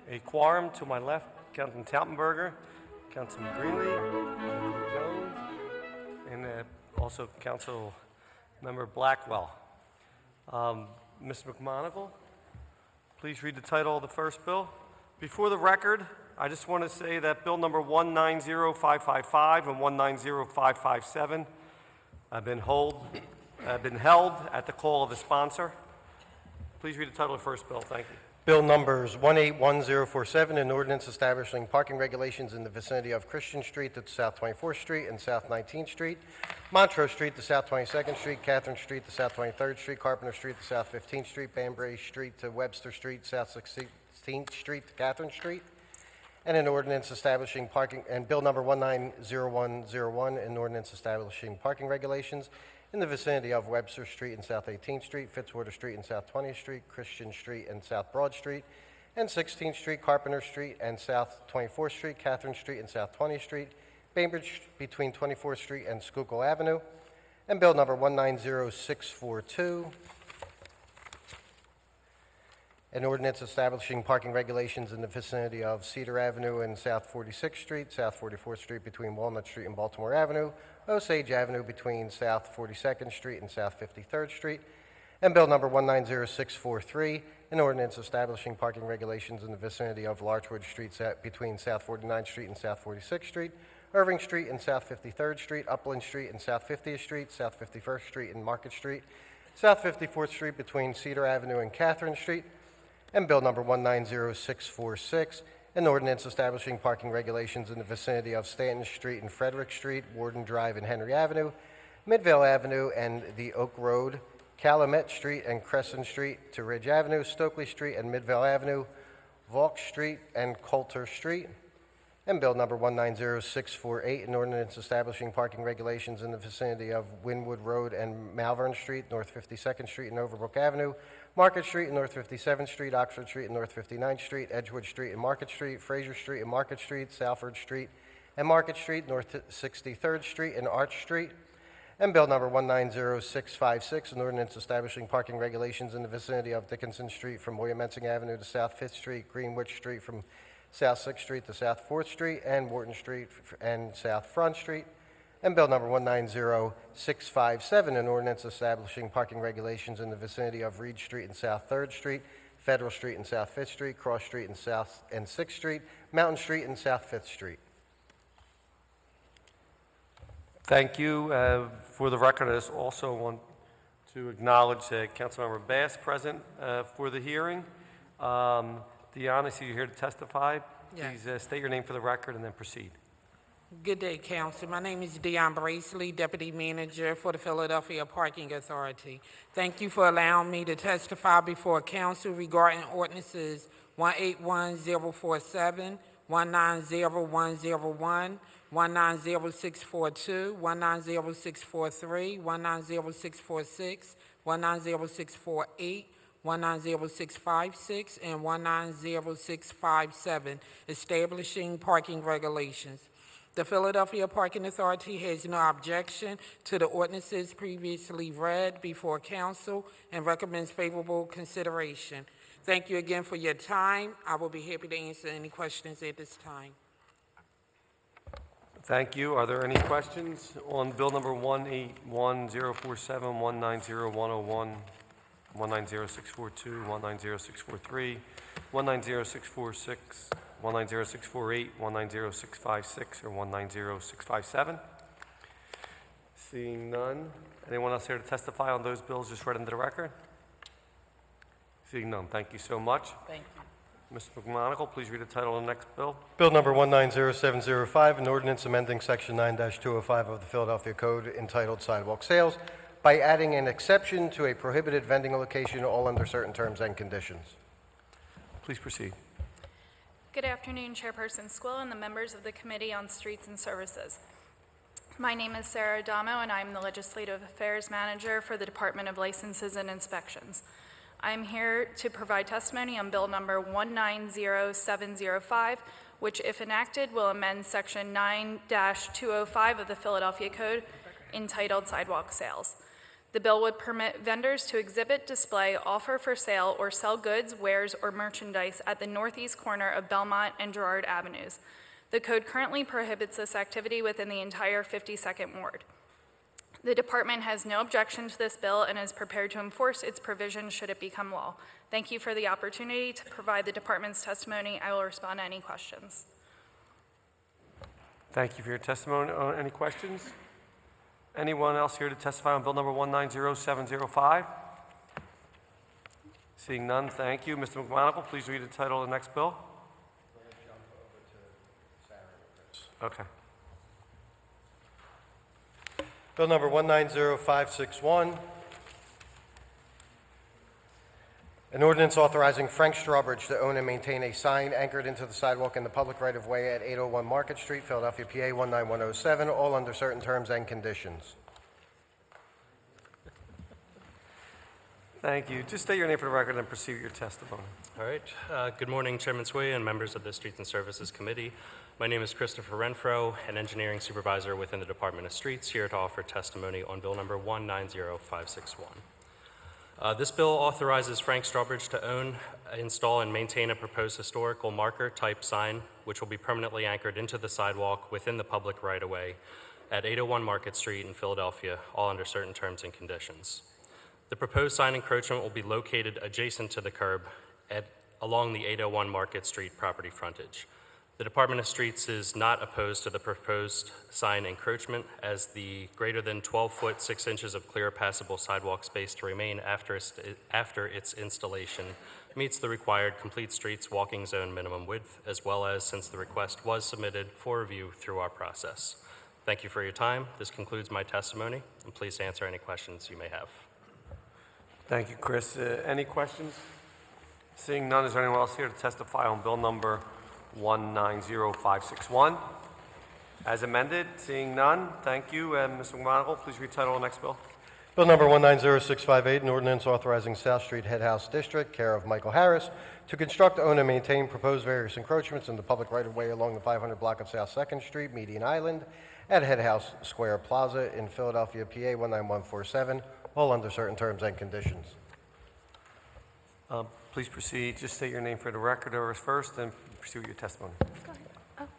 a quorum. To my left, Councilman Tautenberger, Councilman Greenlee, Jones, and also Councilmember Blackwell. Ms. McMonigle, please read the title of the first bill. Before the record, I just want to say that Bill number 190555 and 190557 have been held at the call of the sponsor. Please read the title of the first bill. Thank you. Bill numbers 181047, an ordinance establishing parking regulations in the vicinity of Christian Street to South 24th Street and South 19th Street, Montrose Street to South 22nd Street, Catherine Street to South 23rd Street, Carpenter Street to South 15th Street, Banbury Street to Webster Street, South 16th Street to Catherine Street, and an ordinance establishing parking, and Bill number 190101, an ordinance establishing parking regulations in the vicinity of Webster Street and South 18th Street, Fitzwater Street and South 20th Street, Christian Street and South Broad Street, and 16th Street, Carpenter Street and South 24th Street, Catherine Street and South 20th Street, Bainbridge between 24th Street and Schuylkill Avenue, and Bill number 190642, an ordinance establishing parking regulations in the vicinity of Cedar Avenue and South 46th Street, South 44th Street between Walnut Street and Baltimore Avenue, Osage Avenue between South 42nd Street and South 53rd Street, and Bill number 190643, an ordinance establishing parking regulations in the vicinity of Larchwood Street between South 49th Street and South 46th Street, Irving Street and South 53rd Street, Upland Street and South 50th Street, South 51st Street and Market Street, South 54th Street between Cedar Avenue and Catherine Street, and Bill number 190646, an ordinance establishing parking regulations in the vicinity of Stanton Street and Frederick Street, Warden Drive and Henry Avenue, Midvale Avenue and the Oak Road, Calumet Street and Crescent Street to Ridge Avenue, Stokely Street and Midvale Avenue, Vauxhall Street and Coulter Street, and Bill number 190648, an ordinance establishing parking regulations in the vicinity of Wynwood Road and Malvern Street, North 52nd Street and Overbrook Avenue, Market Street and North 57th Street, Oxford Street and North 59th Street, Edgewood Street and Market Street, Fraser Street and Market Street, Salford Street and Market Street, North 63rd Street and Arch Street, and Bill number 190656, an ordinance establishing parking regulations in the vicinity of Dickinson Street from William-Mensing Avenue to South 5th Street, Greenwich Street from South 6th Street to South 4th Street, and Wharton Street and South Front Street, and Bill number 190657, an ordinance establishing parking regulations in the vicinity of Reed Street and South 3rd Street, Federal Street and South 5th Street, Cross Street and South and 6th Street, Mountain Street and South 5th Street. Thank you. For the record, I just also want to acknowledge Councilmember Bass present for the hearing. Deanna, I see you're here to testify. Yes. Please state your name for the record and then proceed. Good day, Council. My name is Deon Bracely, Deputy Manager for the Philadelphia Parking Authority. Thank you for allowing me to testify before Council regarding ordinances 181047, 190101, 190642, 190643, 190646, 190648, 190656, and 190657, establishing parking regulations. The Philadelphia Parking Authority has no objection to the ordinances previously read before Council and recommends favorable consideration. Thank you again for your time. I will be happy to answer any questions at this time. Thank you. Are there any questions on Bill number 181047, 190101, 190642, 190643, 190646, 190648, 190656, or 190657? Seeing none. Anyone else here to testify on those bills just read into the record? Seeing none. Thank you so much. Thank you. Ms. McMonigle, please read the title of the next bill. Bill number 190705, an ordinance amending Section 9-205 of the Philadelphia Code entitled Sidewalk Sales by adding an exception to a prohibited vending location, all under certain terms and conditions. Please proceed. Good afternoon, Chairperson Squilla and the members of the Committee on Streets and Services. My name is Sarah Adamo, and I'm the Legislative Affairs Manager for the Department of Licenses and Inspections. I'm here to provide testimony on Bill number 190705, which, if enacted, will amend Section 9-205 of the Philadelphia Code entitled Sidewalk Sales. The bill would permit vendors to exhibit, display, offer for sale, or sell goods, wares, or merchandise at the northeast corner of Belmont and Girard Avenues. The code currently prohibits this activity within the entire 52nd Ward. The department has no objection to this bill and is prepared to enforce its provisions should it become law. Thank you for the opportunity to provide the department's testimony. I will respond to any questions. Thank you for your testimony. Any questions? Anyone else here to testify on Bill number 190705? Seeing none, thank you. Mr. McMonigle, please read the title of the next bill. Okay. Bill number 190561, an ordinance authorizing Frank Strawbridge to own and maintain a sign anchored into the sidewalk in the public right-of-way at 801 Market Street, Philadelphia, PA 19107, all under certain terms and conditions. Thank you. Just state your name for the record and proceed with your testimony. All right. Good morning, Chairman Squilla and members of the Streets and Services Committee. My name is Christopher Renfro, an engineering supervisor within the Department of Streets, here to offer testimony on Bill number 190561. This bill authorizes Frank Strawbridge to own, install, and maintain a proposed historical marker type sign, which will be permanently anchored into the sidewalk within the public right-of-way at 801 Market Street in Philadelphia, all under certain terms and conditions. The proposed sign encroachment will be located adjacent to the curb along the 801 Market Street property frontage. The Department of Streets is not opposed to the proposed sign encroachment, as the greater than 12 foot 6 inches of clear passable sidewalk space to remain after its installation meets the required complete streets walking zone minimum width, as well as since the request was submitted for review through our process. Thank you for your time. This concludes my testimony, and please answer any questions you may have. Thank you, Chris. Any questions? Seeing none, is there anyone else here to testify on Bill number 190561? As amended, seeing none, thank you. Mr. McMonigle, please read title of the next bill. Bill number 190658, an ordinance authorizing South Street Head House District, care of Michael Harris, to construct, own, and maintain proposed various encroachments in the public right-of-way along the 500 block of South 2nd Street, Median Island, at Head House Square Plaza in Philadelphia, PA 19147, all under certain terms and conditions. Please proceed. Just state your name for the record first, then proceed with your testimony. Go ahead.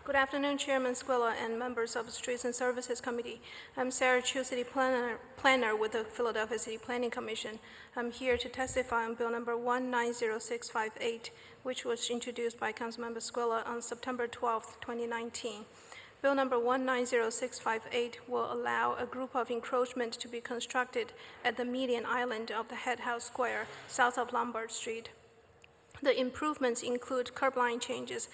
Good afternoon, Chairman Squilla and members of the Streets and Services Committee. I'm Sarah Chu, City Planner with the Philadelphia City Planning Commission. I'm here to testify on Bill number 190658, which was introduced by Councilmember Squilla on September 12, 2019. Bill number 190658 will allow a group of encroachments to be constructed at the median island of the Head House Square, south of Lombard Street. The improvements include curb line changes,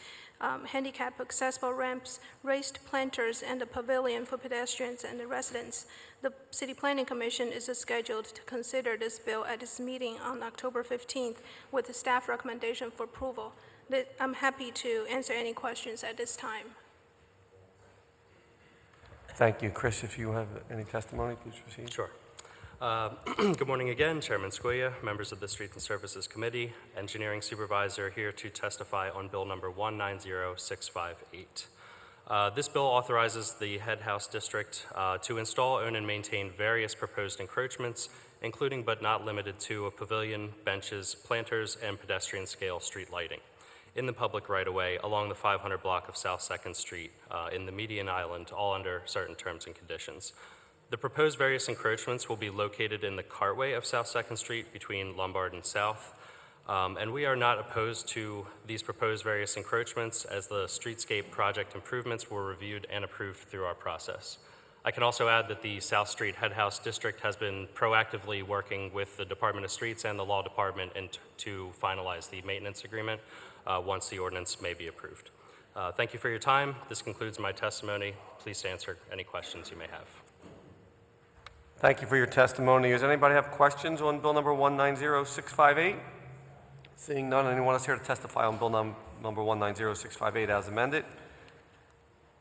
handicap accessible ramps, raised planters, and a pavilion for pedestrians and the residents. The City Planning Commission is scheduled to consider this bill at its meeting on October 15th with a staff recommendation for approval. I'm happy to answer any questions at this time. Thank you. Chris, if you have any testimony, please proceed. Sure. Good morning again, Chairman Squilla, members of the Streets and Services Committee, Engineering Supervisor here to testify on Bill number 190658. This bill authorizes the Head House District to install, own, and maintain various proposed encroachments, including but not limited to a pavilion, benches, planters, and pedestrian scale street lighting in the public right-of-way along the 500 block of South 2nd Street in the median island, all under certain terms and conditions. The proposed various encroachments will be located in the cartway of South 2nd Street between Lombard and South, and we are not opposed to these proposed various encroachments, as the streetscape project improvements were reviewed and approved through our process. I can also add that the South Street Head House District has been proactively working with the Department of Streets and the Law Department to finalize the maintenance agreement once the ordinance may be approved. Thank you for your time. This concludes my testimony. Please answer any questions you may have. Thank you for your testimony. Does anybody have questions on Bill number 190658? Seeing none, anyone else here to testify on Bill number 190658 as amended?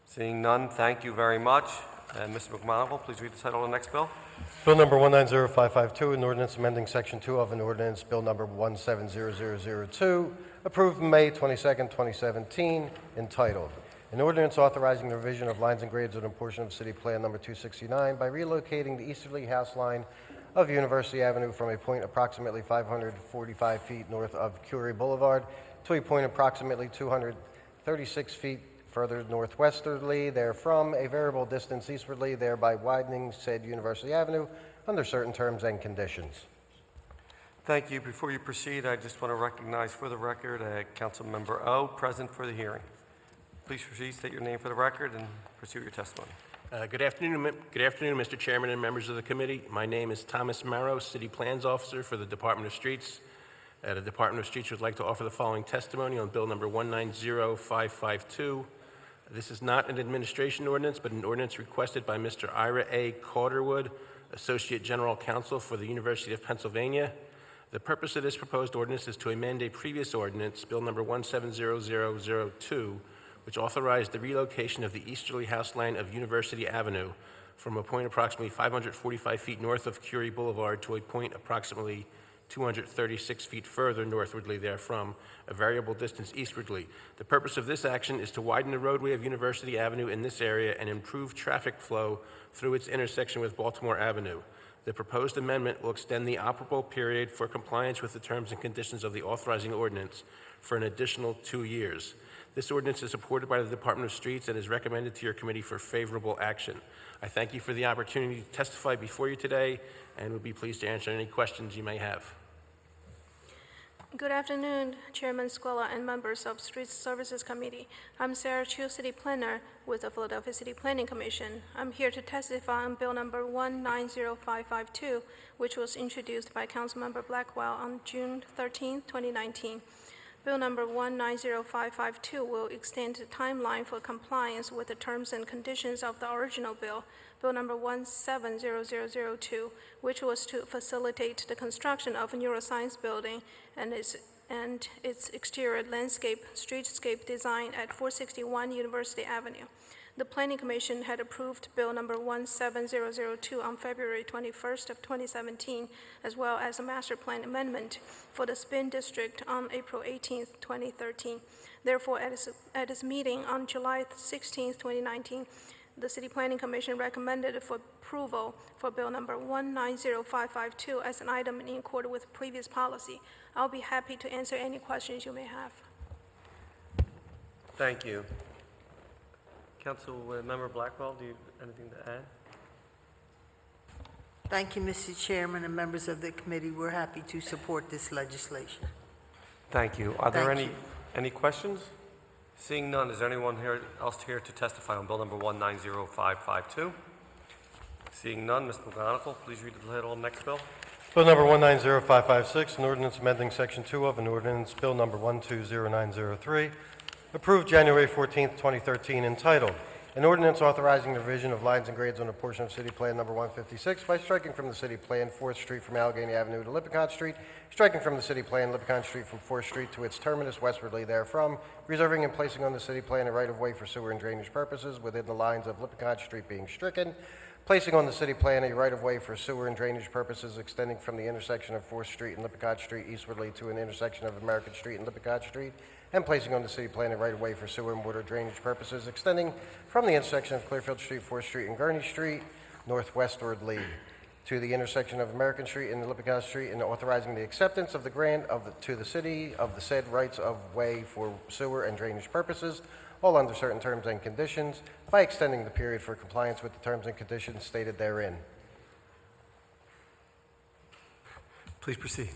Seeing none, thank you very much. And Mr. McMonigle, please read the title of the next bill. Bill number 190552, an ordinance amending Section 2 of an ordinance, Bill number 170002, approved May 22, 2017, entitled An ordinance authorizing the revision of lines and grades on a portion of City Plan Number 269 by relocating the easterly house line of University Avenue from a point approximately 545 feet north of Curie Boulevard to a point approximately 236 feet further northwesterly therefrom, a variable distance eastwardly, thereby widening said University Avenue under certain terms and conditions. Thank you. Before you proceed, I just want to recognize for the record Councilmember O, present for the hearing. Please proceed, state your name for the record, and pursue your testimony. Good afternoon, Mr. Chairman and members of the committee. My name is Thomas Marrow, City Plans Officer for the Department of Streets. The Department of Streets would like to offer the following testimony on Bill Number 190552. This is not an administration ordinance, but an ordinance requested by Mr. Ira A. Calderwood, Associate General Counsel for the University of Pennsylvania. The purpose of this proposed ordinance is to amend a previous ordinance, Bill Number 170002, which authorized the relocation of the easterly house line of University Avenue from a point approximately 545 feet north of Curie Boulevard to a point approximately 236 feet further northwardly therefrom, a variable distance eastwardly. The purpose of this action is to widen the roadway of University Avenue in this area and improve traffic flow through its intersection with Baltimore Avenue. The proposed amendment will extend the operable period for compliance with the terms and conditions of the authorizing ordinance for an additional 2 years. This ordinance is supported by the Department of Streets and is recommended to your committee for favorable action. I thank you for the opportunity to testify before you today and would be pleased to answer any questions you may have. Good afternoon, Chairman Squilla and members of Streets Services Committee. I'm Sarah Chu, City Planner with the Philadelphia City Planning Commission. I'm here to testify on Bill Number 190552, which was introduced by Councilmember Blackwell on June 13, 2019. Bill Number 190552 will extend the timeline for compliance with the terms and conditions of the original bill, Bill Number 170002, which was to facilitate the construction of a neuroscience building and its exterior landscape, streetscape design at 461 University Avenue. The Planning Commission had approved Bill Number 17002 on February 21st of 2017, as well as a master plan amendment for the Spin District on April 18th, 2013. Therefore, at its meeting on July 16th, 2019, the City Planning Commission recommended for approval for Bill Number 190552 as an item in accord with previous policy. I'll be happy to answer any questions you may have. Thank you. Councilmember Blackwell, do you have anything to add? Thank you, Mr. Chairman and members of the committee. We're happy to support this legislation. Thank you. Are there Thank any questions? Seeing none, is there anyone else here to testify on Bill Number 190552? Seeing none, Ms. McGonigal, please read the title of the next bill. Bill Number 190556, an ordinance amending Section 2 of an ordinance, Bill Number 120903, approved January 14th, 2013, entitled, an ordinance authorizing the revision of lines and grades on a portion of City Plan Number 156 by striking from the City Plan 4th Street from Allegheny Avenue to Lippincott Street, striking from the City Plan Lippincott Street from 4th Street to its terminus westwardly therefrom, reserving and placing on the City Plan a right-of-way for sewer and drainage purposes within the lines of Lippincott Street being stricken, placing on the City Plan a right-of-way for sewer and drainage purposes extending from the intersection of 4th Street and Lippincott Street eastwardly to an intersection of American Street and Lippincott Street, and placing on the City Plan a right-of-way for sewer and water drainage purposes extending from the intersection of Clearfield Street, 4th Street, and Gurney Street northwestwardly to the intersection of American Street and Lippincott Street, and authorizing the acceptance of the grant to the city of the said rights of way for sewer and drainage purposes, all under certain terms and conditions, by extending the period for compliance with the terms and conditions stated therein. Please proceed.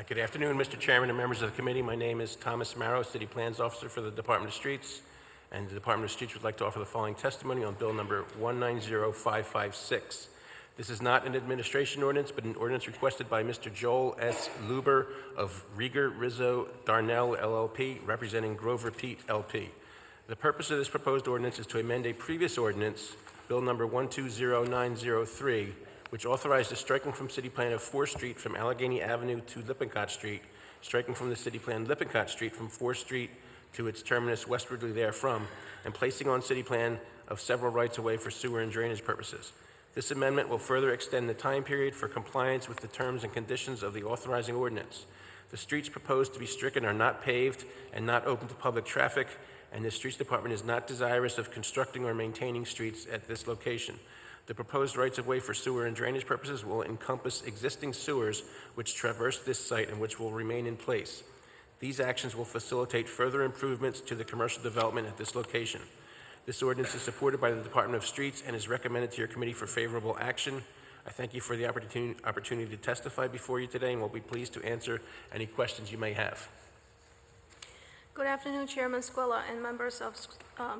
Good afternoon, Mr. Chairman and members of the committee. My name is Thomas Marrow, City Plans Officer for the Department of Streets, and the Department of Streets would like to offer the following testimony on Bill Number 190556. This is not an administration ordinance, but an ordinance requested by Mr. Joel S. Luber of Rieger, Rizzo, Darnell, LLP, representing Grover Pete, LP. The purpose of this proposed ordinance is to amend a previous ordinance, Bill Number 120903, which authorized the striking from City Plan of 4th Street from Allegheny Avenue to Lippincott Street, striking from the City Plan Lippincott Street from 4th Street to its terminus westwardly therefrom, and placing on City Plan of several rights-of-way for sewer and drainage purposes. This amendment will further extend the time period for compliance with the terms and conditions of the authorizing ordinance. The streets proposed to be stricken are not paved and not open to public traffic, and the Streets Department is not desirous of constructing or maintaining streets at this location. The proposed rights-of-way for sewer and drainage purposes will encompass existing sewers which traverse this site and which will remain in place. These actions will facilitate further improvements to the commercial development at this location. This ordinance is supported by the Department of Streets and is recommended to your committee for favorable action. I thank you for the opportunity to testify before you today and will be pleased to answer any questions you may have. Good afternoon, Chairman Squilla and members of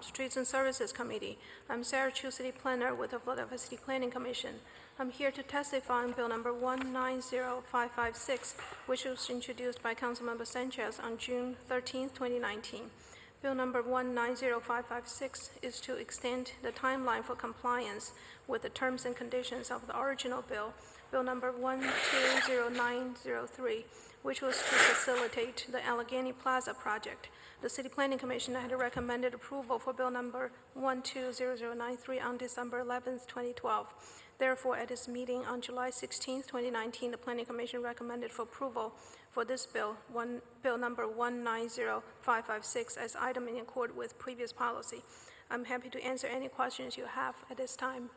Streets and Services Committee. I'm Sarah Chu, City Planner with the Philadelphia City Planning Commission. I'm here to testify on Bill number 190556, which was introduced by Councilmember Sánchez on June 13, 2019. Bill number 190556 is to extend the timeline for compliance with the terms and conditions of the original bill, Bill number 120903, which was to facilitate the Allegheny Plaza project. The City Planning Commission had recommended approval for Bill number 120093 on December 11, 2012. Therefore, at its meeting on July 16, 2019, the Planning Commission recommended for approval for this bill, Bill number 190556, as item in accord with previous policy. I'm happy to answer any questions you have at this time.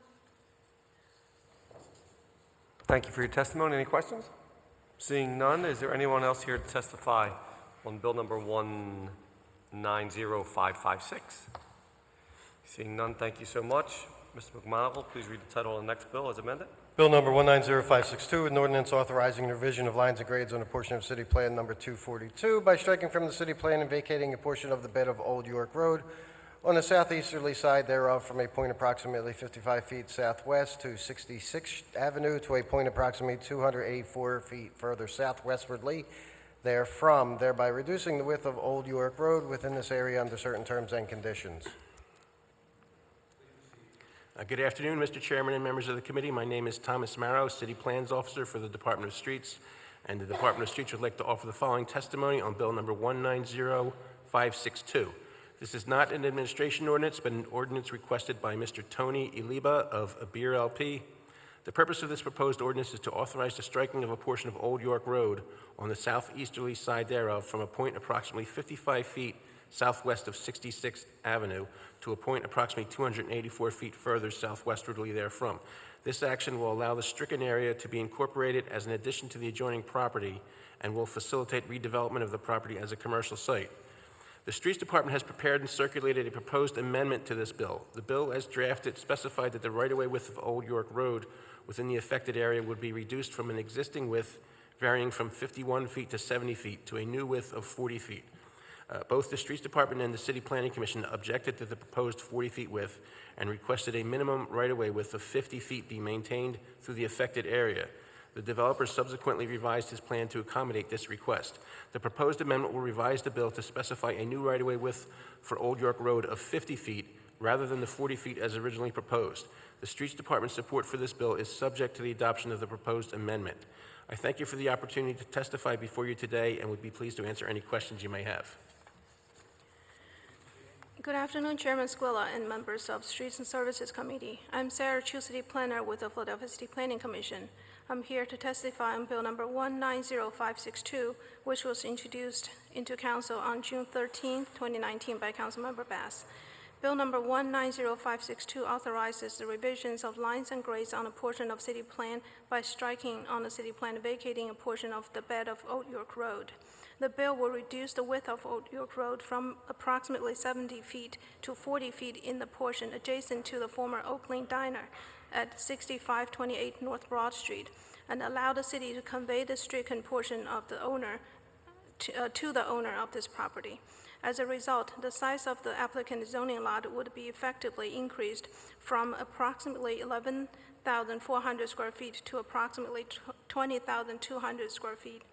Thank you for your testimony. Any questions? Seeing none, is there anyone else here to testify on Bill number 190556? Seeing none, thank you so much. Mr. McMonigle, please read the title of the next bill as amended. Bill number 190562, an ordinance authorizing the revision of lines and grades on a portion of City Plan number 242 by striking from the city plan and vacating a portion of the bed of Old York Road on the southeasterly side thereof from a point approximately 55 feet southwest to 66th Avenue to a point approximately 284 feet further southwestwardly therefrom, thereby reducing the width of Old York Road within this area under certain terms and conditions. Good afternoon, Mr. Chairman and members of the committee. My name is Thomas Marrow, City Plans Officer for the Department of Streets, and the Department of Streets would like to offer the following testimony on Bill number 190562. This is not an administration ordinance, but an ordinance requested by Mr. Tony Iliba of Abir LP. The purpose of this proposed ordinance is to authorize the striking of a portion of Old York Road on the southeasterly side thereof from a point approximately 55 feet southwest of 66th Avenue to a point approximately 284 feet further southwestwardly therefrom. This action will allow the stricken area to be incorporated as an addition to the adjoining property and will facilitate redevelopment of the property as a commercial site. The Streets Department has prepared and circulated a proposed amendment to this bill. The bill, as drafted, specified that the right-of-way width of Old York Road within the affected area would be reduced from an existing width varying from 51 feet to 70 feet to a new width of 40 feet. Both the Streets Department and the City Planning Commission objected to the proposed 40-feet width and requested a minimum right-of-way width of 50 feet be maintained through the affected area. The developer subsequently revised his plan to accommodate this request. The proposed amendment will revise the bill to specify a new right-of-way width for Old York Road of 50 feet rather than the 40 feet as originally proposed. The Streets Department's support for this bill is subject to the adoption of the proposed amendment. I thank you for the opportunity to testify before you today and would be pleased to answer any questions you may have. Good afternoon, Chairman Squilla and members of Streets and Services Committee. I'm Sarah Chu, City Planner with the Philadelphia City Planning Commission. I'm here to testify on Bill number 190562, which was introduced into Council on June 13, 2019 by Councilmember Bass. Bill number 190562 authorizes the revisions of lines and grades on a portion of City Plan by striking on the City Plan and vacating a portion of the bed of Old York Road. The bill will reduce the width of Old York Road from approximately 70 feet to 40 feet in the portion adjacent to the former Oakland Diner at 6528 North Broad Street, and allow the city to convey the stricken portion of the owner to the owner of this property. As a result, the size of the applicant zoning lot would be effectively increased from approximately 11,400 square feet to approximately 20,200 square feet.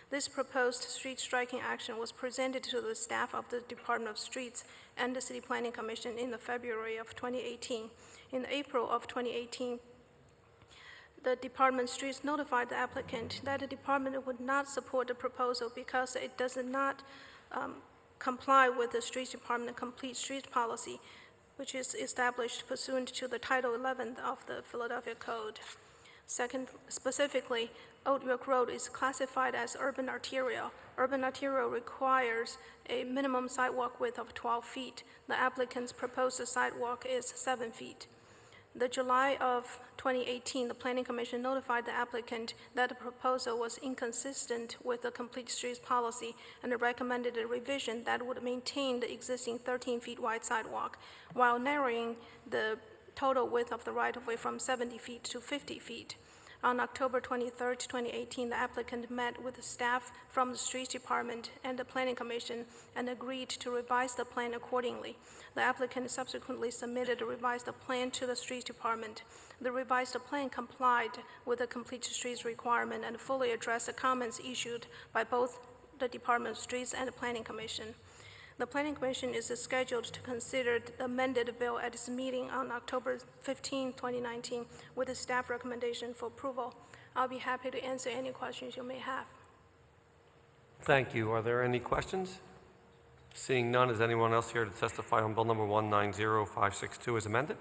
This proposed street striking action was presented to the staff of the Department of Streets and the City Planning Commission in February of 2018. In April of 2018, the Department of Streets notified the applicant that the department would not support the proposal because it does not comply with the Streets Department Complete Streets Policy, which is established pursuant to the Title 11 of the Philadelphia Code. Second, specifically, Old York Road is classified as urban arterial. Urban arterial requires a minimum sidewalk width of 12 feet. The applicant's proposed sidewalk is 7 feet. The July of 2018, the Planning Commission notified the applicant that the proposal was inconsistent with the complete streets policy and recommended a revision that would maintain the existing 13 feet wide sidewalk while narrowing the total width of the right-of-way from 70 feet to 50 feet. On October 23, 2018, the applicant met with the staff from the Streets Department and the Planning Commission and agreed to revise the plan accordingly. The applicant subsequently submitted a revised plan to the Streets Department. The revised plan complied with the complete streets requirement and fully addressed the comments issued by both the Department of Streets and the Planning Commission. The Planning Commission is scheduled to consider the amended bill at its meeting on October 15, 2019, with a staff recommendation for approval. I'll be happy to answer any questions you may have. Thank you. Are there any questions? Seeing none, is anyone else here to testify on Bill number 190562 as amended?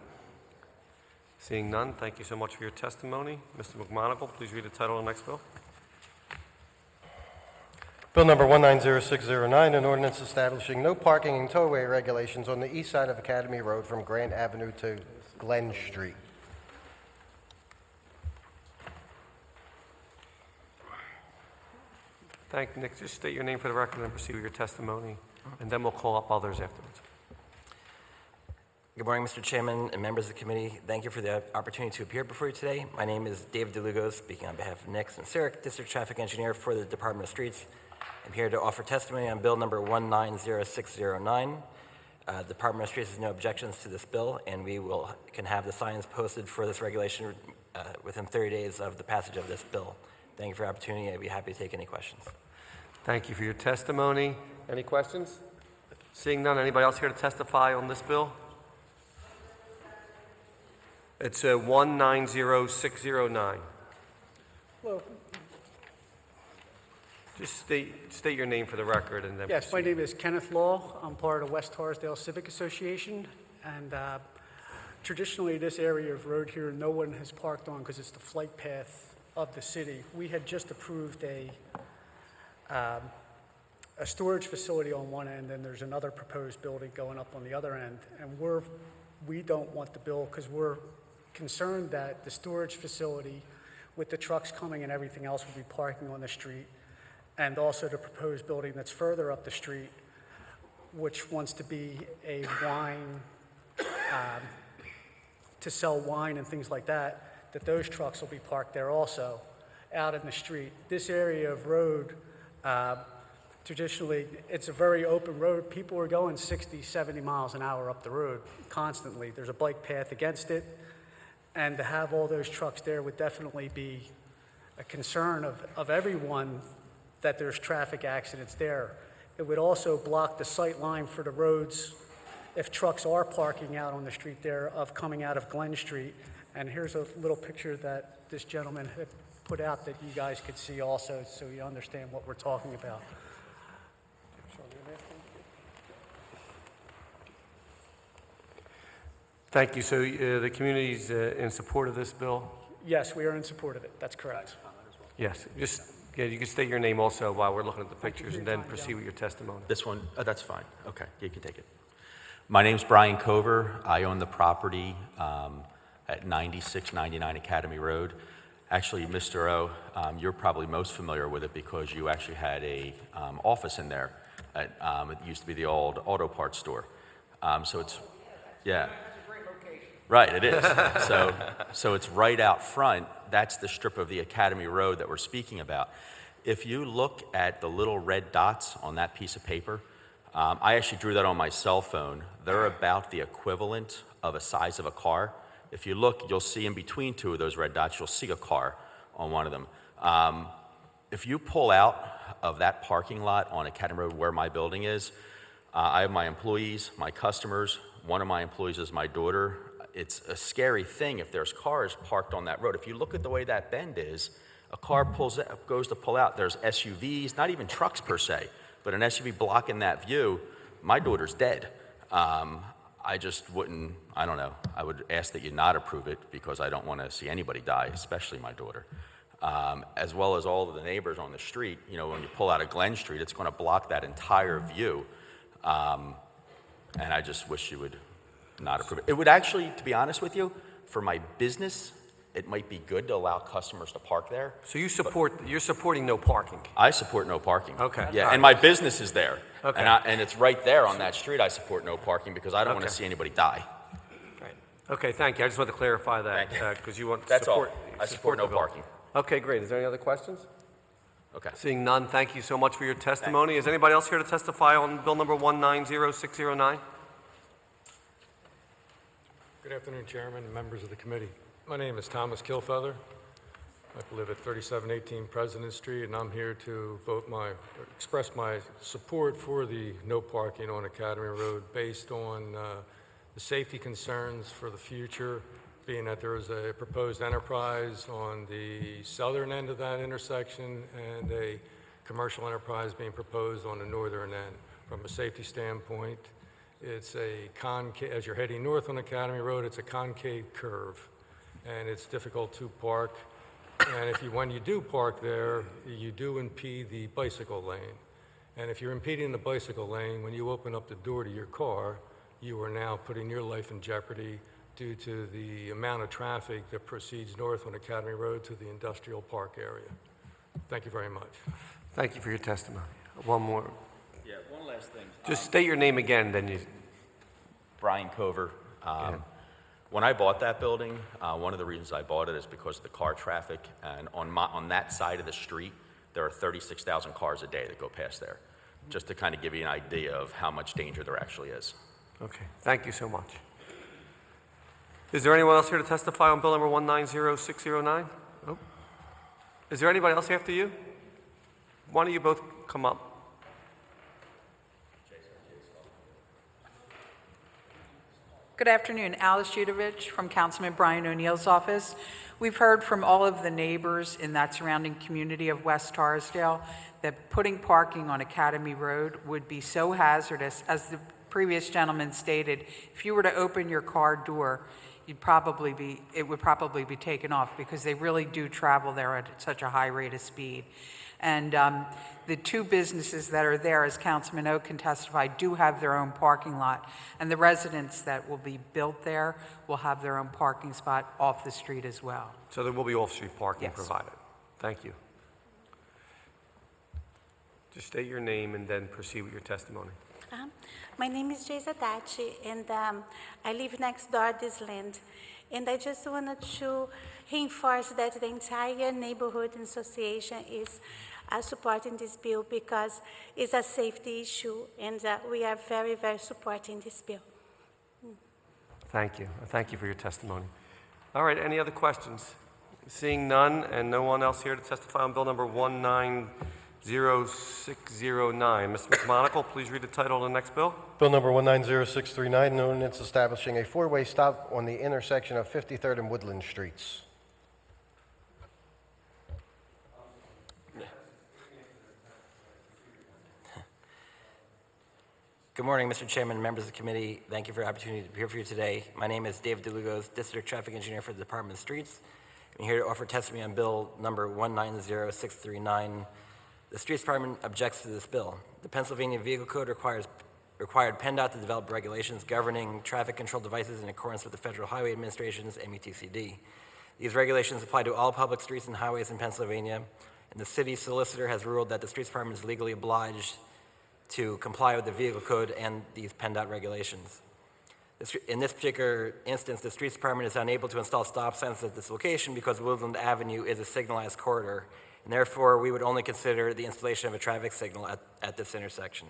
Seeing none, thank you so much for your testimony. Mr. McMonigle, please read the title of the next bill. Bill number 190609, an ordinance establishing no parking and tollway regulations on the east side of Academy Road from Grant Avenue to Glen Street. Thank you, Nick. Just state your name for the record and proceed with your testimony, and then we'll call up others afterwards. Good morning, Mr. Chairman and members of the committee. Thank you for the opportunity to appear before you today. My name is David DeLugo, speaking on behalf of Nick Sinceric, District Traffic Engineer for the Department of Streets. I'm here to offer testimony on Bill number 190609. Department of Streets has no objections to this bill, and we can have the signs posted for this regulation within 30 days of the passage of this bill. Thank you for the opportunity. I'd be happy to take any questions. Thank you for your testimony. Any questions? Seeing none, anybody else here to testify on this bill? It's 190609. Hello. Just state your name for the record and then Yes, my proceed. name is Kenneth Law. I'm part of West Torresdale Civic Association, and traditionally this area of road here no one has parked on because it's the flight path of the city. We had just approved a storage facility on one end, and there's another proposed building going up on the other end, and we don't want the bill because we're concerned that the storage facility with the trucks coming and everything else will be parking on the street, and also the proposed building that's further up the street, which wants to be a wine, to sell wine and things like that, that those trucks will be parked there also, out in the street. This area of road, traditionally, it's a very open road. People are going 60, 70 miles an hour up the road constantly. There's a bike path against it, and to have all those trucks there would definitely be a concern of everyone that there's traffic accidents there. It would also block the sight line for the roads if trucks are parking out on the street there of coming out of Glen Street. And here's a little picture that this gentleman had put out that you guys could see also, so you understand what we're talking about. Thank you. So the community's in support of this bill? Yes, we are in support of it. That's correct. Yes. Just, yeah, you can state your name also while we're looking at the pictures and then proceed with your testimony. This one, that's fine. Okay, you can take it. My name's Brian Cover. I own the property at 9699 Academy Road. Actually, Mr. O, you're probably most familiar with it because you actually had a office in there. It used to be the old auto parts store. So it's, yeah. Right, it is. So it's right out front. That's the strip of the Academy Road that we're speaking about. If you look at the little red dots on that piece of paper, I actually drew that on my cell phone. They're about the equivalent of a size of a car. If you look, you'll see in between two of those red dots, you'll see a car on one of them. If you pull out of that parking lot on Academy Road where my building is, I have my employees, my customers. One of my employees is my daughter. It's a scary thing if there's cars parked on that road. If you look at the way that bend is, a car goes to pull out. There's SUVs, not even trucks per se, but an SUV blocking that view. My daughter's dead. I just wouldn't, I don't know. I would ask that you not approve it because I don't want to see anybody die, especially my daughter. as well as all of the neighbors on the street. You know, when you pull out of Glen Street, it's going to block that entire view. And I just wish you would not approve it. It would actually, to be honest with you, for my business, it might be good to allow customers to park there. So you're supporting no parking? I support no parking. Okay. Yeah, All right. and my business is there. Okay. And it's right there on that street. I support no parking because I don't want to Okay. see anybody die. Right. Okay, thank you. I just wanted to clarify that, Thank you. because you want That's all. support. I support no the bill. parking. Okay, great. Is there any other questions? Okay. Seeing none, thank you so much for your testimony. Is anybody else here to testify on bill number 190609? Good afternoon, Chairman and members of the committee. My name is Thomas Kilfeather. I live at 3718 President Street, and I'm here to express my support for the no parking on Academy Road based on the safety concerns for the future, being that there is a proposed enterprise on the southern end of that intersection and a commercial enterprise being proposed on the northern end. From a safety standpoint, it's a concave, as you're heading north on Academy Road, it's a concave curve, and it's difficult to park. And when you do park there, you do impede the bicycle lane. And if you're impeding the bicycle lane, when you open up the door to your car, you are now putting your life in jeopardy due to the amount of traffic that proceeds north on Academy Road to the industrial park area. Thank you very much. Thank you for your testimony. One more. Yeah, one last thing. Just state your name again, then you. Brian Cover. When I bought that building, one of the reasons I bought it is because of the car traffic, and on that side of the street, there are 36,000 cars a day that go past there, just to kind of give you an idea of how much danger there actually is. Okay, thank you so much. Is there anyone else here to testify on bill number 190609? Oh. Is there anybody else after you? Why don't you both come up? Good afternoon, Alice Judovich from Councilman Brian O'Neill's office. We've heard from all of the neighbors in that surrounding community of West Torresdale that putting parking on Academy Road would be so hazardous. As the previous gentleman stated, if you were to open your car door, it would probably be taken off because they really do travel there at such a high rate of speed. And the two businesses that are there, as Councilman O can testify, do have their own parking lot. And the residents that will be built there will have their own parking spot off the street as well. So there will be off-street parking Yes. provided. Thank you. Just state your name and then proceed with your testimony. My name is Jaisa Tachi, and I live next door this land. And I just wanted to reinforce that the entire neighborhood association is supporting this bill because it's a safety issue, and we are very, very supporting this bill. Thank you. Thank you for your testimony. All right, any other questions? Seeing none and no one else here to testify on bill number 190609. Mr. McMonagle, please read the title of the next bill. Bill number 190639, an ordinance establishing a four-way stop on the intersection of 53rd and Woodland Streets. Good morning, Mr. Chairman and members of the committee. Thank you for the opportunity to be here for you today. My name is David DeLugos, District Traffic Engineer for the Department of Streets. I'm here to offer testimony on bill number 190639. The Streets Department objects to this bill. The Pennsylvania Vehicle Code required PennDOT to develop regulations governing traffic control devices in accordance with the Federal Highway Administration's MUTCD. These regulations apply to all public streets and highways in Pennsylvania, and the city solicitor has ruled that the Streets Department is legally obliged to comply with the Vehicle Code and these PennDOT regulations. In this particular instance, the Streets Department is unable to install stop signs at this location because Woodland Avenue is a signalized corridor, and therefore we would only consider the installation of a traffic signal at this intersection.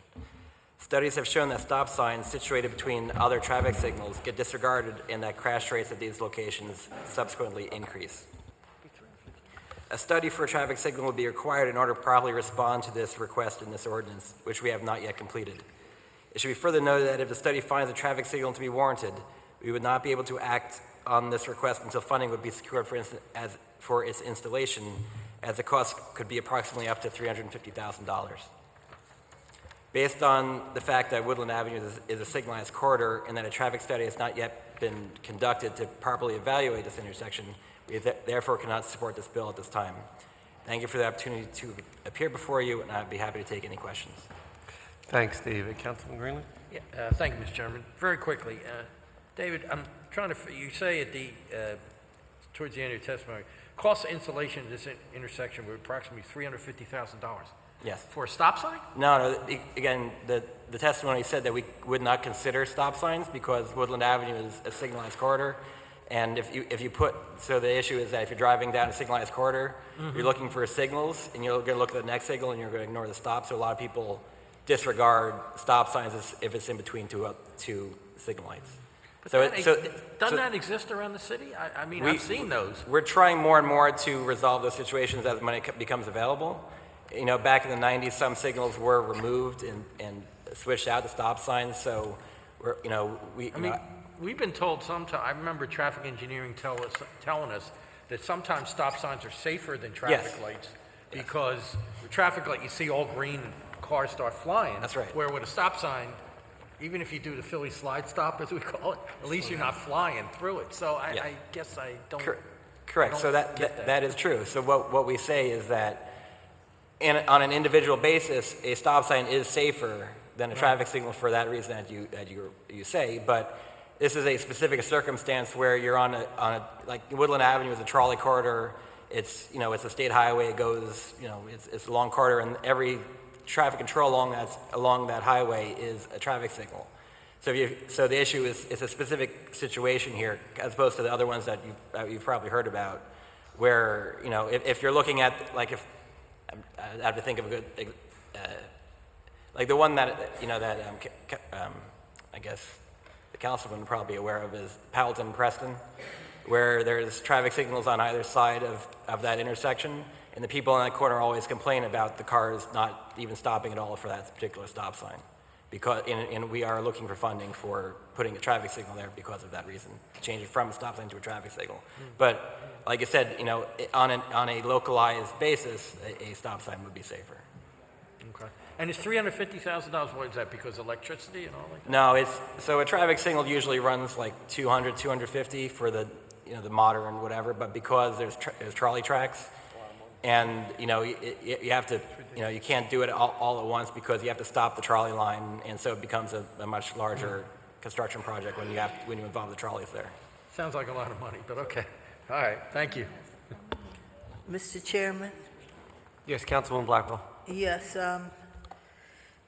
Studies have shown that stop signs situated between other traffic signals get disregarded and that crash rates at these locations subsequently increase. A study for a traffic signal would be required in order to properly respond to this request in this ordinance, which we have not yet completed. It should be further noted that if the study finds a traffic signal to be warranted, we would not be able to act on this request until funding would be secured for its installation, as the cost could be approximately up to $350,000. Based on the fact that Woodland Avenue is a signalized corridor and that a traffic study has not yet been conducted to properly evaluate this intersection, We therefore cannot support this bill at this time. Thank you for the opportunity to appear before you, and I'd be happy to take any questions. Thanks, David. Councilman Greenlee? Yeah, thank you, Mr. Chairman. Very quickly, David, I'm trying to, you say at the, towards the end of your testimony, cost of installation of this intersection were approximately $350,000. Yes. For a stop sign? No, again, the testimony said that we would not consider stop signs because Woodland Avenue is a signalized corridor. And if you put, so the issue is that if you're driving down a signalized corridor, you're looking for signals, and you're going to look at the next signal, and you're going to ignore the stop. So a lot of people disregard stop signs if it's in between two signal lights. But doesn't that exist around the city? I mean, I've seen those. We're trying more and more to resolve those situations as money becomes available. You know, back in the 90s, some signals were removed and switched out to stop signs. So, we've been told sometimes, I remember traffic engineering telling us that sometimes stop signs are safer than traffic lights because the traffic light, you see all green and cars start flying. That's right. Where with a stop sign, even if you do the Philly slide stop, as we call it, at least you're not flying through it. So I guess I don't. Correct. So that is true. So what we say is that on an individual basis, a stop sign is safer than a traffic signal for that reason that you say. But this is a specific circumstance where you're on a like Woodland Avenue is a trolley corridor. It's it's a state highway. It goes it's a long corridor, and every traffic control along that highway is a traffic signal. So the issue is it's a specific situation here as opposed to the other ones that you've probably heard about, where if you're looking at I have to think of a good like the one that I guess the councilman would probably be aware of is Powelton and Preston, where there's traffic signals on either side of that intersection. And the people in that corner always complain about the cars not even stopping at all for that particular stop sign. And we are looking for funding for putting a traffic signal there because of that reason, changing from a stop sign to a traffic signal. But like I said, on a localized basis, a stop sign would be safer. Okay. And is $350,000, what is that, because of electricity and all like that? No, so a traffic signal usually runs like 200, 250 for the modern whatever, but because there's trolley tracks, and you have to you can't do it all at once because you have to stop the trolley line, and so it becomes a much larger construction project when you involve the trolleys there. Sounds like a lot of money, but okay. All right, thank you. Mr. Chairman? Yes, Councilwoman Blackwell. Yes,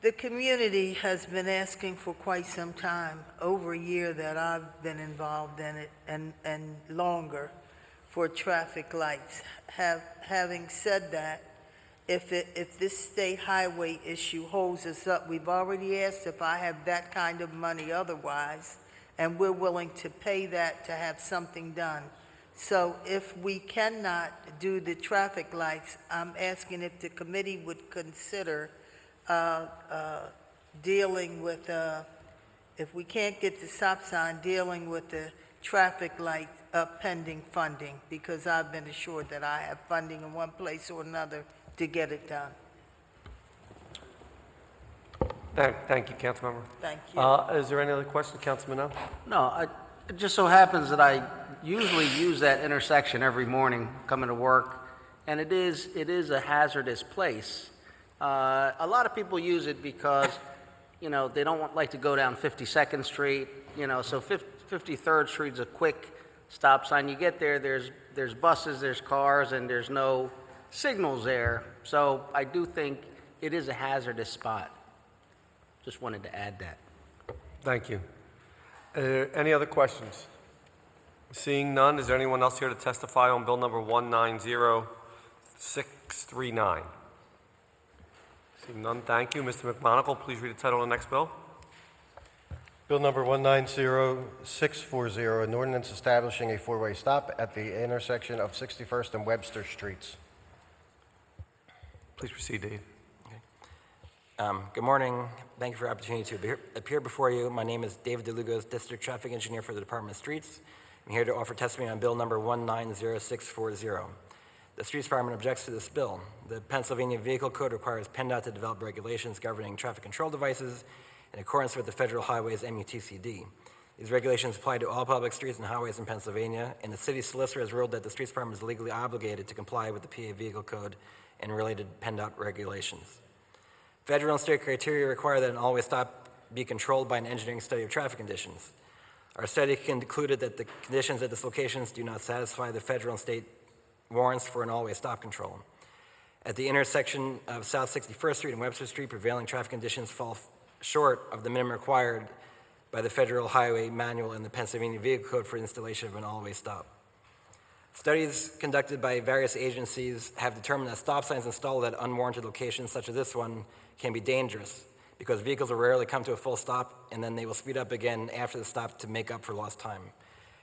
the community has been asking for quite some time, over a year that I've been involved in it, and longer, for traffic lights. Having said that, if this state highway issue holds us up, we've already asked if I have that kind of money otherwise, and we're willing to pay that to have something done. So if we cannot do the traffic lights, I'm asking if the committee would consider dealing with, if we can't get the stop sign, dealing with the traffic light pending funding, because I've been assured that I have funding in one place or another to get it done. Thank you, Councilmember. Thank you. Is there any other questions, Councilman O? No, it just so happens that I usually use that intersection every morning coming to work, and it is a hazardous place. A lot of people use it because, they don't like to go down 52nd Street, so 53rd Street's a quick stop sign. You get there, there's buses, there's cars, and there's no signals there. So I do think it is a hazardous spot. Just wanted to add that. Thank you. Any other questions? Seeing none, is there anyone else here to testify on bill number 190639? Seeing none, thank you. Mr. McMonagle, please read the title of the next bill. Bill number 190640, an ordinance establishing a four-way stop at the intersection of 61st and Webster Streets. Please proceed, Dave. Good morning. Thank you for the opportunity to appear before you. My name is David DeLugos, District Traffic Engineer for the Department of Streets. I'm here to offer testimony on bill number 190640. The Streets Department objects to this bill. The Pennsylvania Vehicle Code requires PennDOT to develop regulations governing traffic control devices in accordance with the Federal Highways MUTCD. These regulations apply to all public streets and highways in Pennsylvania, and the city solicitor has ruled that the streets department is legally obligated to comply with the PA Vehicle Code and related PennDOT regulations. Federal and state criteria require that an always stop be controlled by an engineering study of traffic conditions. Our study concluded that the conditions at this location do not satisfy the federal and state warrants for an always stop control. At the intersection of South 61st Street and Webster Street, prevailing traffic conditions fall short of the minimum required by the Federal Highway Manual and the Pennsylvania Vehicle Code for installation of an always stop. Studies conducted by various agencies have determined that stop signs installed at unwarranted locations such as this one can be dangerous because vehicles will rarely come to a full stop and then they will speed up again after the stop to make up for lost time.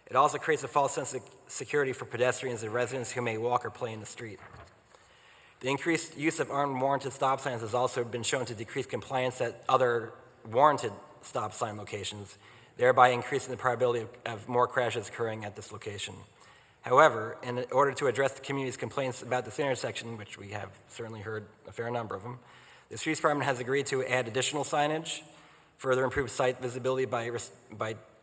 It also creates a false sense of security for pedestrians and residents who may walk or play in the street. The increased use of unwarranted stop signs has also been shown to decrease compliance at other warranted stop sign locations, thereby increasing the probability of more crashes occurring at this location. However, in order to address the community's complaints about this intersection, which we have certainly heard a fair number of them, the Streets Department has agreed to add additional signage, further improve site visibility by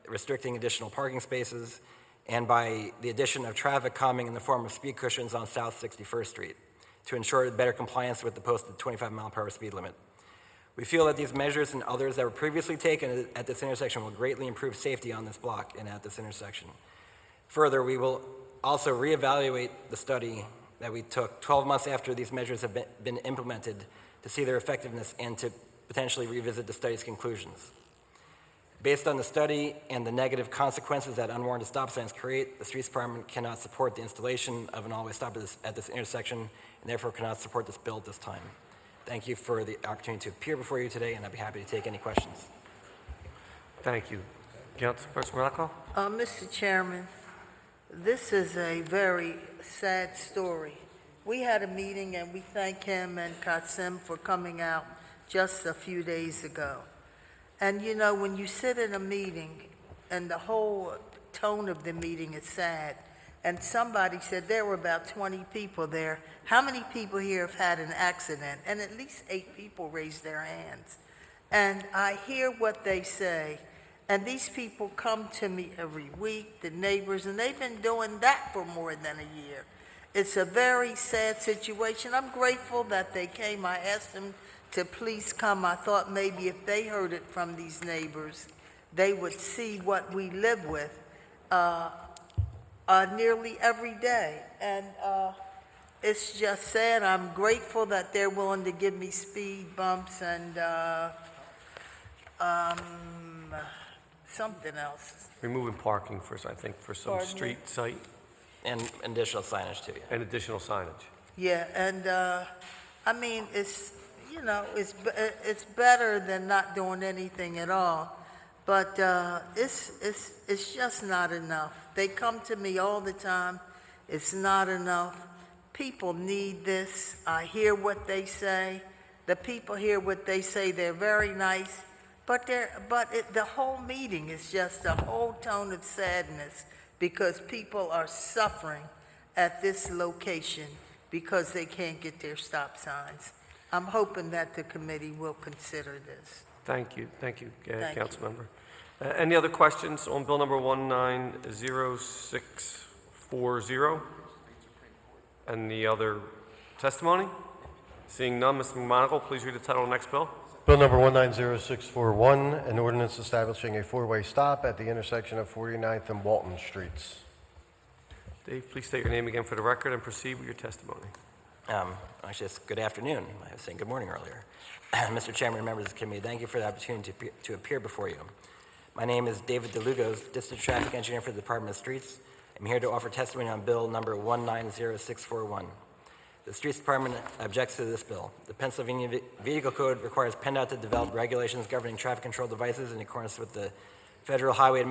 restricting additional parking spaces, and by the addition of traffic calming in the form of speed cushions on South 61st Street to ensure better compliance with the posted 25-mile-per-hour speed limit. We feel that these measures and others that were previously taken at this intersection will greatly improve safety on this block and at this intersection. Further, we will also reevaluate the study that we took 12 months after these measures have been implemented to see their effectiveness and to potentially revisit the study's conclusions. Based on the study and the negative consequences that unwarranted stop signs create, the Streets Department cannot support the installation of an always stop at this intersection and therefore cannot support this bill at this time. Thank you for the opportunity to appear before you today, and I'd be happy to take any questions. Thank you. Councilperson Rockwell? Mr. Chairman, this is a very sad story. We had a meeting and we thank him and Kasim for coming out just a few days ago. And you know, when you sit in a meeting and the whole tone of the meeting is sad, and somebody said there were about 20 people there, how many people here have had an accident? And at least 8 people raised their hands. And I hear what they say, and these people come to me every week, the neighbors, and they've been doing that for more than a year. It's a very sad situation. I'm grateful that they came. I asked them to please come. I thought maybe if they heard it from these neighbors, they would see what we live with nearly every day. And it's just sad. I'm grateful that they're willing to give me speed bumps and something else. Removing parking first, I think, for some Pardon me? street site And additional signage too, yeah. and additional signage. Yeah, and I mean, it's, you know, it's better than not doing anything at all, but it's just not enough. They come to me all the time. It's not enough. People need this. I hear what they say. The people hear what they say. They're very nice, but the whole meeting is just a whole tone of sadness because people are suffering at this location because they can't get their stop signs. I'm hoping that the committee will consider this. Thank you, Thank you. Councilmember. Any other questions on Bill number 190640? Any other testimony? Seeing none, Mr. McMonigle, please read the title of the next bill. Bill number 190641, an ordinance establishing a four-way stop at the intersection of 49th and Walton Streets. Dave, please state your name again for the record and proceed with your testimony. Actually, it's good afternoon. I was saying good morning earlier. Mr. Chairman and members of the committee, thank you for the opportunity to appear before you. My name is David DeLugos, District Traffic Engineer for the Department of Streets. I'm here to offer testimony on Bill number 190641. The Streets Department objects to this bill. The Pennsylvania Vehicle Code requires PennDOT to develop regulations governing traffic control devices in accordance with the Federal Highway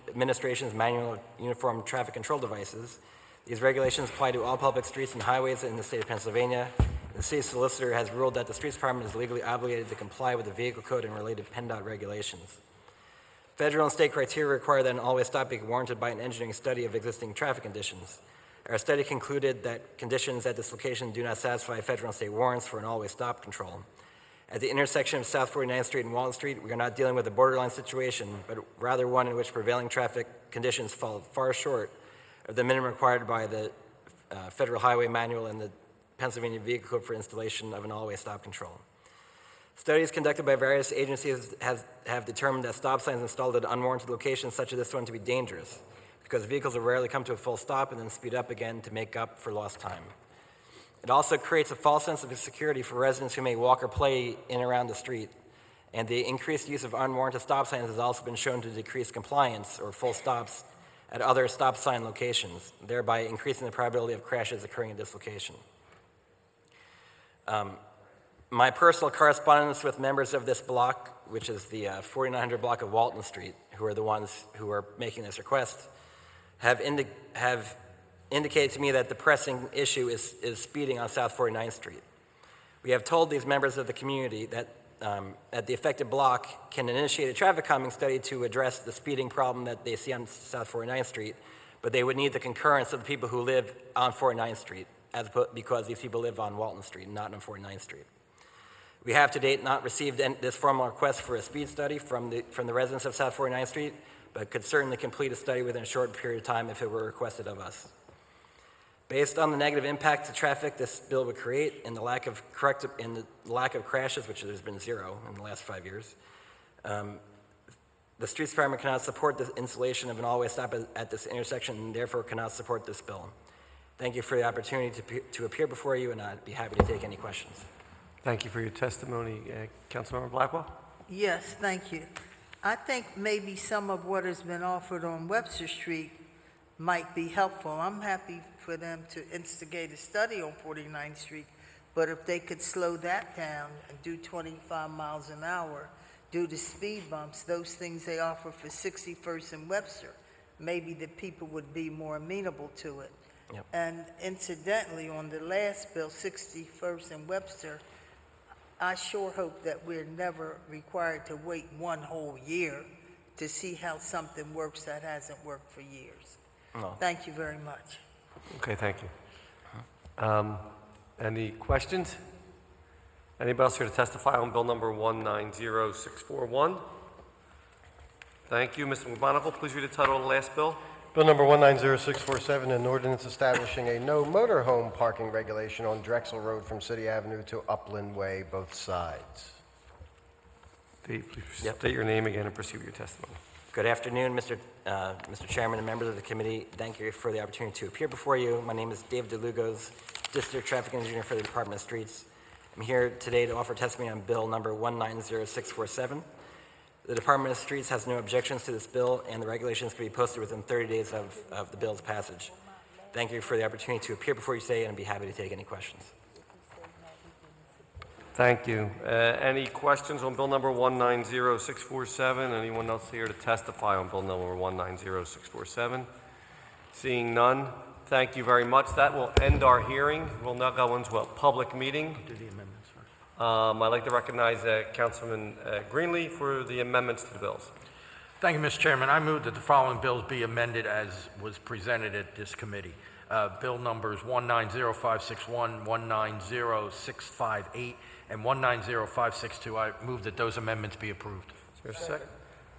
Administration's Manual of Uniform Traffic Control Devices. These regulations apply to all public streets and highways in the state of Pennsylvania. The city solicitor has ruled that the Streets Department is legally obligated to comply with the Vehicle Code and related PennDOT regulations. Federal and state criteria require that an always stop be warranted by an engineering study of existing traffic conditions. Our study concluded that conditions at this location do not satisfy federal and state warrants for an always stop control. At the intersection of South 49th Street and Walton Street, we are not dealing with a borderline situation, but rather one in which prevailing traffic conditions fall far short of the minimum required by the Federal Highway Manual and the Pennsylvania Vehicle Code for installation of an all-way stop control. Studies conducted by various agencies have determined that stop signs installed at unwarranted locations such as this one to be dangerous because vehicles will rarely come to a full stop and then speed up again to make up for lost time. It also creates a false sense of security for residents who may walk or play in and around the street. And the increased use of unwarranted stop signs has also been shown to decrease compliance or full stops at other stop sign locations, thereby increasing the probability of crashes occurring at this location. My personal correspondence with members of this block, which is the 4900 block of Walton Street, who are the ones who are making this request, have indicated to me that the pressing issue is speeding on South 49th Street. We have told these members of the community that the affected block can initiate a traffic calming study to address the speeding problem that they see on South 49th Street, but they would need the concurrence of the people who live on 49th Street, because these people live on Walton Street, not on 49th Street. We have to date not received this formal request for a speed study from the residents of South 49th Street, but could certainly complete a study within a short period of time if it were requested of us. Based on the negative impact to traffic this bill would create and the lack of crashes, which there's been zero in the last 5 years, the Streets Department cannot support the installation of an all-way stop at this intersection and therefore cannot support this bill. Thank you for the opportunity to appear before you, and I'd be happy to take any questions. Thank you for your testimony. Councilmember Blackwell? Yes, thank you. I think maybe some of what has been offered on Webster Street might be helpful. I'm happy for them to instigate a study on 49th Street, but if they could slow that down and do 25 miles an hour, do the speed bumps, those things they offer for 61st and Webster, maybe the people would be more amenable to it. Yep. And incidentally, on the last bill, 61st and Webster, I sure hope that we're never required to wait one whole year to see how something works that hasn't worked for years. No. Thank you very much. Okay, thank you. Any questions? Anybody else here to testify on bill number 190641? Thank you. Mr. McMonigle, please read the title of the last bill. Bill number 190647, an ordinance establishing a no motorhome parking regulation on Drexel Road from City Avenue to Upland Way, both sides. Please state your name again and proceed with your testimony. Good afternoon, Mr. Chairman and members of the committee. Thank you for the opportunity to appear before you. My name is Dave DeLugos, District Traffic Engineer for the Department of Streets. I'm here today to offer testimony on bill number 190647. The Department of Streets has no objections to this bill, and the regulations can be posted within 30 days of the bill's passage. Thank you for the opportunity to appear before you today, and I'd be happy to take any questions. Thank you. Any questions on bill number 190647? Anyone else here to testify on bill number 190647? Seeing none, thank you very much. That will end our hearing. We'll now go into a public meeting. Do the amendments first. I'd like to recognize Councilman Greenlee for the amendments to the bills. Thank you, Mr. Chairman. I move that the following bills be amended as was presented at this committee. Bill numbers 190561, 190658, and 190562. I move that those amendments be approved. Is there a second?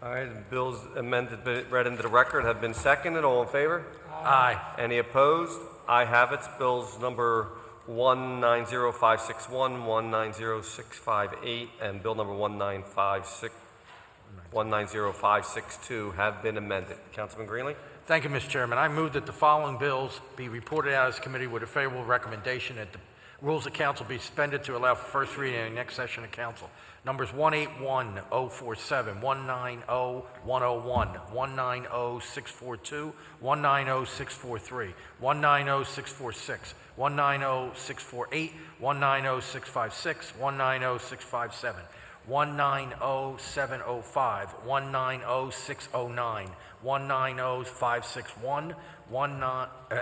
All right, the bills amended, read into the record have been seconded. All in favor? Aye. Any opposed? I have it. Bills number 190561, 190658, and bill number 190562 have been amended. Councilman Greenlee? Thank you, Mr. Chairman. I move that the following bills be reported out as committee with a favorable recommendation that the rules of council be suspended to allow for first reading in the next session of council. Numbers 181047, 190101, 190642, 190643, 190646, 190648, 190656, 190657, 190705, 190609, 190561,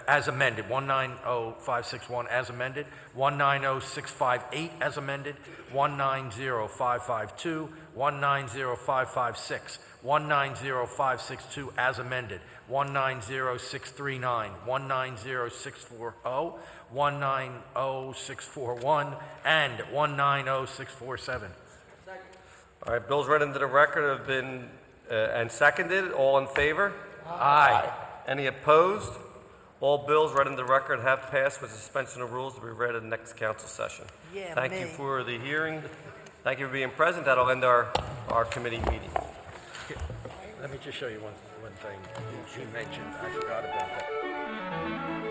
as amended, 190561 as amended, 190658 as amended, 190552, 190556, 190562 as amended, 190639, 190640, 190641, and 190647. All right, bills read into the record have been and seconded. All in favor? Aye. Any opposed? All bills read into the record have passed with suspension of rules to be read at the next council session. Yeah, Thank you me. for the hearing. Thank you for being present. That'll end our committee meeting. Let me just show you one thing you mentioned. I forgot about that.